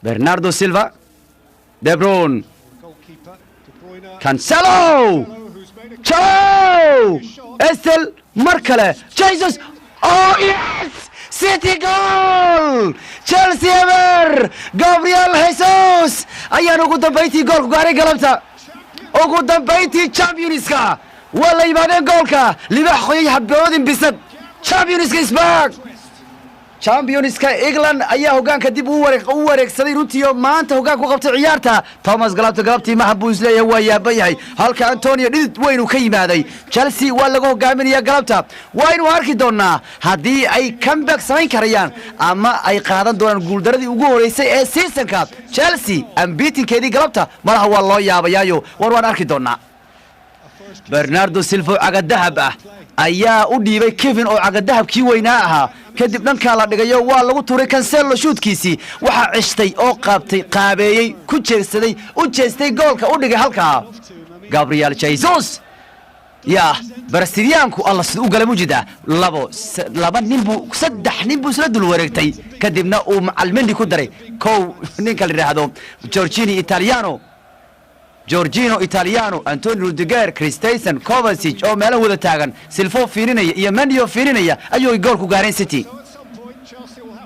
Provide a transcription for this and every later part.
Bernardo Silva, De Bruyne, Cancelo, Ciao, Estel, Markale, Jesus, oh yes, City goal, Chelsea ever, Gabriel Jesus, ayaan ugu dambayntii goolku gaaray galabta, ugu dambayntii Championska, waa la yimaadeen goolka, libax qoyay habboodin bisad, Championska is back. Championska England ayaa hogaanka dib u wareegsaday runtii maanta hogaanku qabtay ciyaarta Thomas galabtii ma habuu isleeyahay waa yaabayahay halka Antonio dhid weyn ka yimaaday Chelsea waa laga hogaaminaya galabta waynu arki doonaa hadii ay comeback samayn karayaan ama ay qaadan doonaan guuldaradii ugu horeysay ee seasonka Chelsea ambitinkeedii galabta malaha waa loo yaabayaayo waan arki doonaa Bernardo Silva caga dahab ah ayaa u dhiibay Kevin oo caga dahabkii weynaa ahaa kadib dhanka la dhigayo waa lagu tuuray Cancelo shootkiisi waxa cishtay oo qaabtay qaabeeyay ku jeesaday u jeestay goolka u dhigay halka Gabriel Jesus ya Brazilianku alla sidoo galay mujida laba nin buu saddex nin buu isla dul wareegtay kadibna uu macalmendi ku daray kow ninka la yiraahdo Giorgino Italiano, Antonio Rudiger, Christensen, Kovacic oo meel wada taagan Silva fiirinaya iyo Mendy fiirinaya ayuu gool ku gaareen City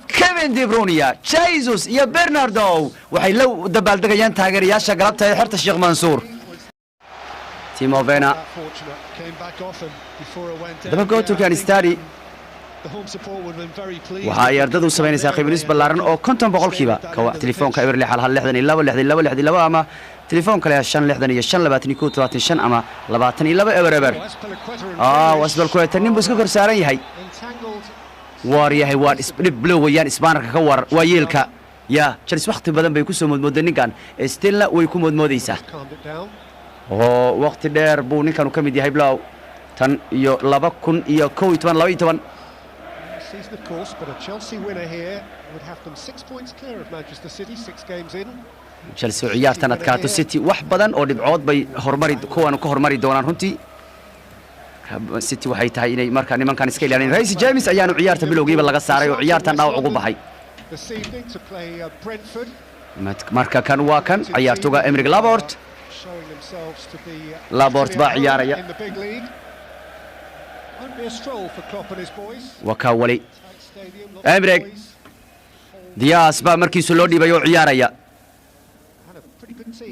Kevin De Bruyne, Jesus iyo Bernardo waxay la dabaaldegayaan taageerayaasha galabta ee xirta Sheikh Mansour Timo Werner daba go to can study waxa ay ardadu sameynaysaa qiimays ballaaran oo 50% ka telefoonka eber 662 ama تليفون كله 565 ama 22 eber wasbal ku tan buu iska korsaaran yahay waaryahay waa isbib blowayaan isbaanarka ka war waayeelka ya Chelsea waqti badan bay ku soo moodmooday ninkan stilla way ku moodmoodaysaa oo waqti dheer buu ninkan ka mid yahay blow tan iyo 2012 season of course but a Chelsea winner here would have them 6 points clear of Manchester City 6 games in Chelsea ciyaartan adkaato City wax badan oo dhibcood bay hormari kuwan ka hormari doonaan runtii City waxay tahay inay marka nimankan iska ilaalin Reece James ayaanu ciyaarta bilowgiiba laga saaray oo ciyaartan dhaawac ugu baxay marka kan waa kan ciyaartoyga Emerick Laporte baa ciyaaraya waka wali Emerick Diaz baa markiisu loo dhiibay oo ciyaaraya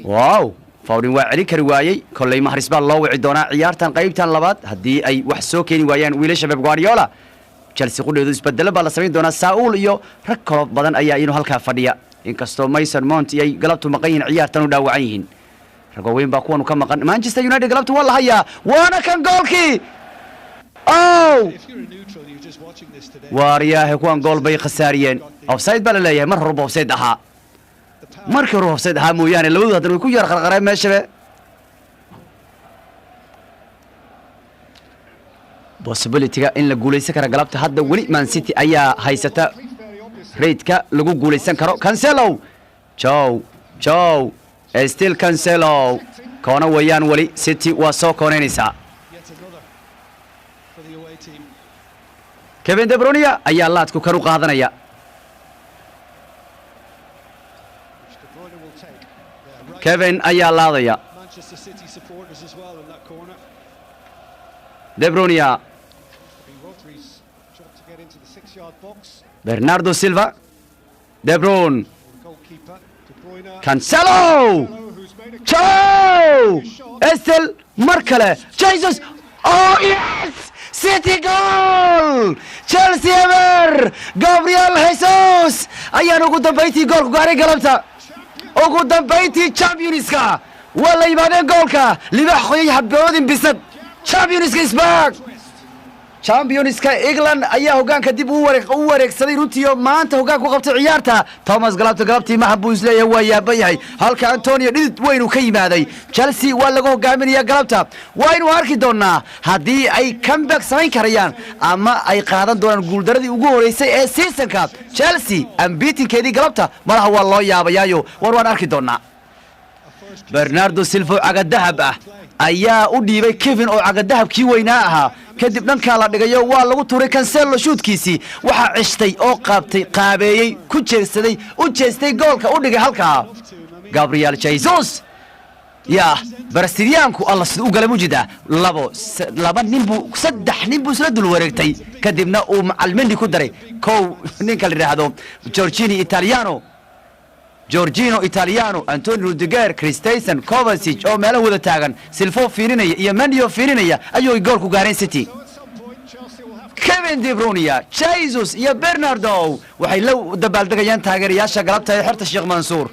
واو فاورين وعلي كري وايي كلي محرس با لو وعي دونا ciyaartan qaybtan labaad hadii ay wax soo keeni waayaan wiilasha Pep Guardiola Chelsea qudheedu isbedel baa la sameyn doona Saul iyo rag kale badan ayaa inuu halka fadhiya inkastoo Mason Mount ay galabtu maqayn ciyaartan u dhaawacan yihiin rag weyn baa kuwan ka maqan Manchester United galabtu waa la hayaa waana kan goolkii waaryahay kuwan gool bay khasaariyeen offside baa la leeyahay mar hore offside ahaa markii hore offside ahaa mooyaane labadu hadana way ku yar qarqareen meesha possibility-ga in la guuleysan karo galabta hadda wali Man City ayaa haysata rate-ka lagu guuleysan karo Cancelo Ciao still Cancelo koona wayaan wali City waa soo kooneynaysa Kevin De Bruyne ayaa laadku karu qaadanaya Kevin ayaa laadaya De Bruyne Bernardo Silva De Bruyne Cancelo Ciao Estel Markale Jesus oh yes City goal Chelsea ever Gabriel Jesus ayaan ugu dambayntii gool ku gaaray galabta ugu dambayntii Championska waa la yimaadeen goolka libax qoyay habboodin bisad Championska is back Championska England ayaa hogaanka dib u wareegsaday runtii maanta hogaanku qabtay ciyaarta Thomas galabtii ma habuu isleeyahay waa yaabayahay halka Antonio dhid weyn ka yimaaday Chelsea waa laga hogaaminaya galabta waynu arki doonaa hadii ay comeback samayn karayaan ama ay qaadan doonaan guuldaradii ugu horeysay ee seasonka Chelsea ambitinkeedii galabta malaha waa loo yaabayaayo waan arki doonaa Bernardo Silva caga dahab ah ayaa u dhiibay Kevin oo cagadahabkii weynaa ahaa kadib dhanka la dhigayo waa lagu tuuray Cancelo shootkiisii waxa cistay oo qaabeeyay ku jeesaday u jeestay goolka u dhigay halka Gabriel Jesus يا برستيانكو الله سدو قال موجودة لابا نيمبو صدح نيمبو سلدو الورقتي كدبنا ومعلمني كدري كو نينكا اللي هذا جورجينو إيطاليانو أنتونيو روديجر كريستيسن كوفاسيتش أو ماله وذا تاغن سيلفو فيرينيا يمانيو فيرينيا أيو يقولكو غارين سيتي كيفن دي برونيا تشايزوس يا برناردو وحي لو دبال دقيان تاغر ياشا قلبتها حرت الشيخ منصور